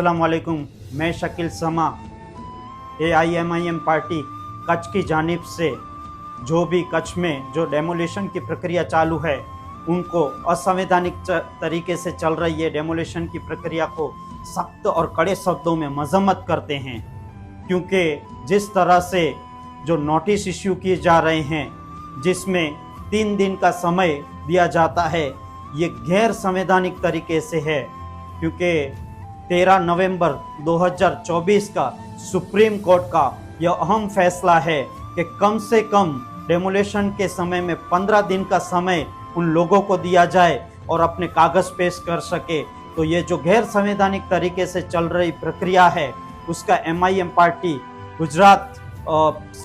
अस्सलाम वालेकुम। मैं शकील समा AIMIM पार्टी कच्छ की जानिब से जो भी कच्छ में जो डेमोलिशन की प्रक्रिया चालू है उनको असंवैधानिक तरीके से चल रही है डेमोलिशन की प्रक्रिया को सख्त और कड़े शब्दों में मजम्मत करते हैं, क्योंकि जिस तरह से जो नोटिस इश्यू किए जा रहे हैं जिसमें 3 दिन का समय दिया जाता है, ये गैर संवैधानिक तरीके से है। क्योंकि 13 नवंबर 2024 का सुप्रीम कोर्ट का यह अहम फैसला है कि कम से कम डेमोलेशन के समय में 15 दिन का समय उन लोगों को दिया जाए और अपने कागज पेश कर सके। तो ये जो गैर संवैधानिक तरीके से चल रही प्रक्रिया है उसका MIM पार्टी गुजरात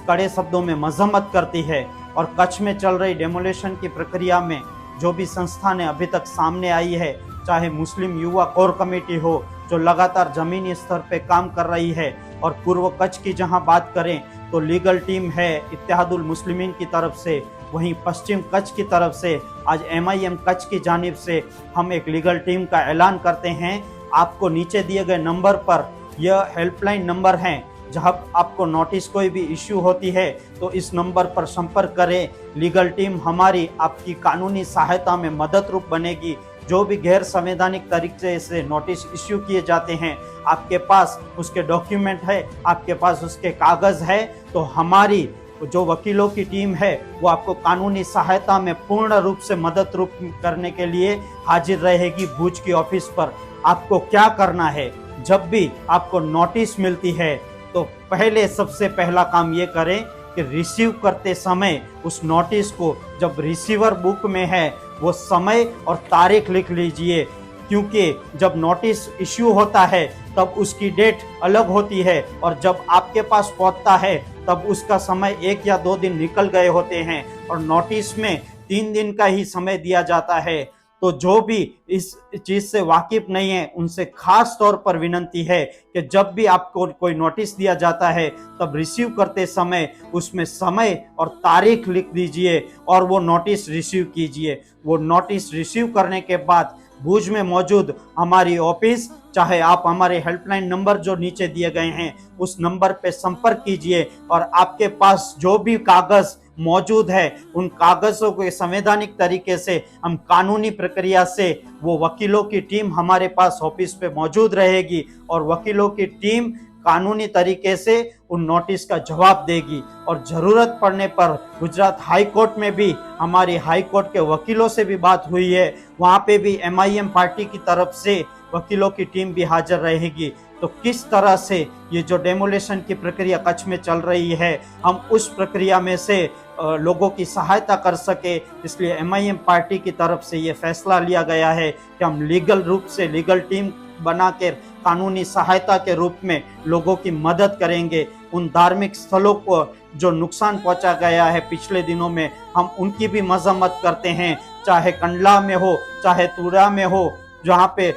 कड़े शब्दों में मजम्मत करती है। और कच्छ में चल रही डेमोलेशन की प्रक्रिया में जो भी संस्थानें अभी तक सामने आई है, चाहे मुस्लिम युवा कोर कमेटी हो जो लगातार जमीनी स्तर पे काम कर रही है, और पूर्व कच्छ की जहां बात करें तो लीगल टीम है इत्तेहादुल मुस्लिमीन की तरफ से, वहीं पश्चिम कच्छ की तरफ से आज MIM कच्छ की जानिब से हम एक लीगल टीम का ऐलान करते हैं। आपको नीचे दिए गए नंबर पर यह हेल्पलाइन नंबर हैं, जहां आपको नोटिस कोई भी इश्यू होती है तो इस नंबर पर संपर्क करें। लीगल टीम हमारी आपकी कानूनी सहायता में मदद रूप बनेगी। जो भी गैर संवैधानिक तरीके से नोटिस इश्यू किए जाते हैं, आपके पास उसके डॉक्यूमेंट है, आपके पास उसके कागज है, तो हमारी जो वकीलों की टीम है वो आपको कानूनी सहायता में पूर्ण रूप से मदद रूप करने के लिए हाजिर रहेगी भुज की ऑफिस पर। आपको क्या करना है, जब भी आपको नोटिस मिलती है तो पहले सबसे पहला काम ये करें कि रिसीव करते समय उस नोटिस को जब रिसीवर बुक में है वो समय और तारीख लिख लीजिए, क्योंकि जब नोटिस इश्यू होता है तब उसकी डेट अलग होती है और जब आपके पास पहुंचता है तब उसका समय 1 या 2 दिन निकल गए होते हैं और नोटिस में 3 दिन का ही समय दिया जाता है। तो जो भी इस चीज से वाकिफ नहीं है उनसे खास तौर पर विनंती है कि जब भी आपको कोई नोटिस दिया जाता है तब रिसीव करते समय उसमें समय और तारीख लिख दीजिए और वो नोटिस रिसीव कीजिए। वो नोटिस रिसीव करने के बाद भुज में मौजूद हमारी ऑफिस, चाहे आप हमारे हेल्पलाइन नंबर जो नीचे दिए गए हैं उस नंबर पे संपर्क कीजिए और आपके पास जो भी कागज मौजूद है उन कागजों को संवैधानिक तरीके से हम कानूनी प्रक्रिया से वो वकीलों की टीम हमारे पास ऑफिस पे मौजूद रहेगी और वकीलों की टीम कानूनी तरीके से उन नोटिस का जवाब देगी। और जरूरत पड़ने पर गुजरात हाई कोर्ट में भी हमारी हाई कोर्ट के वकीलों से भी बात हुई है, वहां पे भी MIM पार्टी की तरफ से वकीलों की टीम भी हाजिर रहेगी। तो किस तरह से ये जो डेमोलेशन की प्रक्रिया कच्छ में चल रही है हम उस प्रक्रिया में से लोगों की सहायता कर सके, इसलिए MIM पार्टी की तरफ से ये फैसला लिया गया है कि हम लीगल रूप से लीगल टीम बनाकर कानूनी सहायता के रूप में लोगों की मदद करेंगे। उन धार्मिक स्थलों को जो नुकसान पहुंचा गया है पिछले दिनों में हम उनकी भी मजम्मत करते हैं, चाहे कंडला में हो चाहे तुरा में हो, जहाँ पे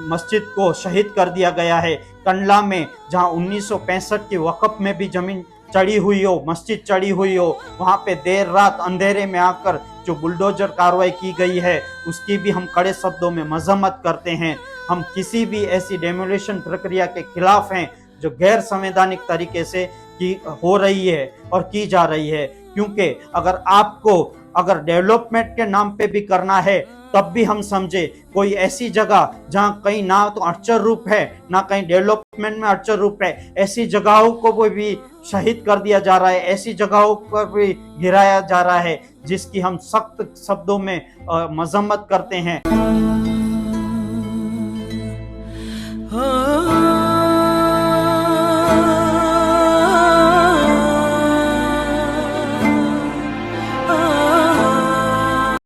मस्जिद को शहीद कर दिया गया है। कंडला में जहाँ 1965 की वक़्फ़ में भी जमीन चढ़ी हुई हो, मस्जिद चढ़ी हुई हो, वहाँ पे देर रात अंधेरे में आकर जो बुलडोजर कार्रवाई की गई है उसकी भी हम कड़े शब्दों में मजम्मत करते हैं। हम किसी भी ऐसी डेमोलिशन प्रक्रिया के खिलाफ हैं जो गैर संवैधानिक तरीके से की हो रही है और की जा रही है, क्योंकि अगर डेवलपमेंट के नाम पे भी करना है तब भी हम समझे कोई ऐसी जगह जहां कहीं ना तो अक्षर रूप है ना कहीं डेवलपमेंट में अक्षर रूप है, ऐसी जगहों को भी शहीद कर दिया जा रहा है, ऐसी जगहों पर भी गिराया जा रहा है जिसकी हम सख्त शब्दों में मजम्मत करते हैं।